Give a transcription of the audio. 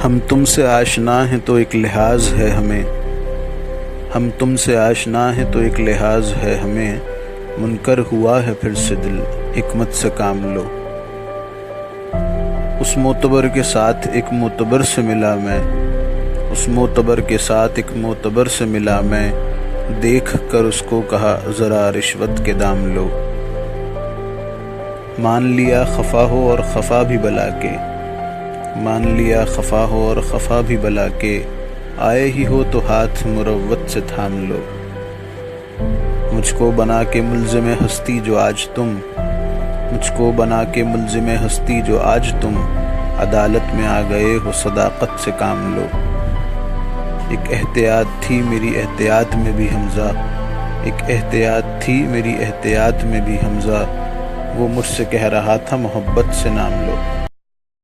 हम तुमसे आशना हैं तो एक लिहाज है हमें, हम तुमसे आशना हैं तो एक लिहाज है हमें। मुनकर हुआ है फिर से दिल, हिकमत से काम लो। उस मोतबर के साथ एक मोतबर से मिला मैं, उस मोतबर के साथ एक मोतबर से मिला मैं। देख कर उसको कहा ज़रा रिश्वत के दाम लो। मान लिया खफा हो और खफा भी बला के, मान लिया खफा हो और खफा भी बला के। आए ही हो तो हाथ मुरव्वत से थाम लो। मुझको बना के मुल्ज़िम हस्ती जो आज तुम, मुझको बना के मुल्ज़िम हस्ती जो आज तुम। अदालत में आ गए हो सदाकत से काम लो। एक एहतियात थी मेरी एहतियात में भी हमज़ा, एक एहतियात थी मेरी एहतियात में भी हमज़ा। वो मुझसे कह रहा था मोहब्बत से नाम लो।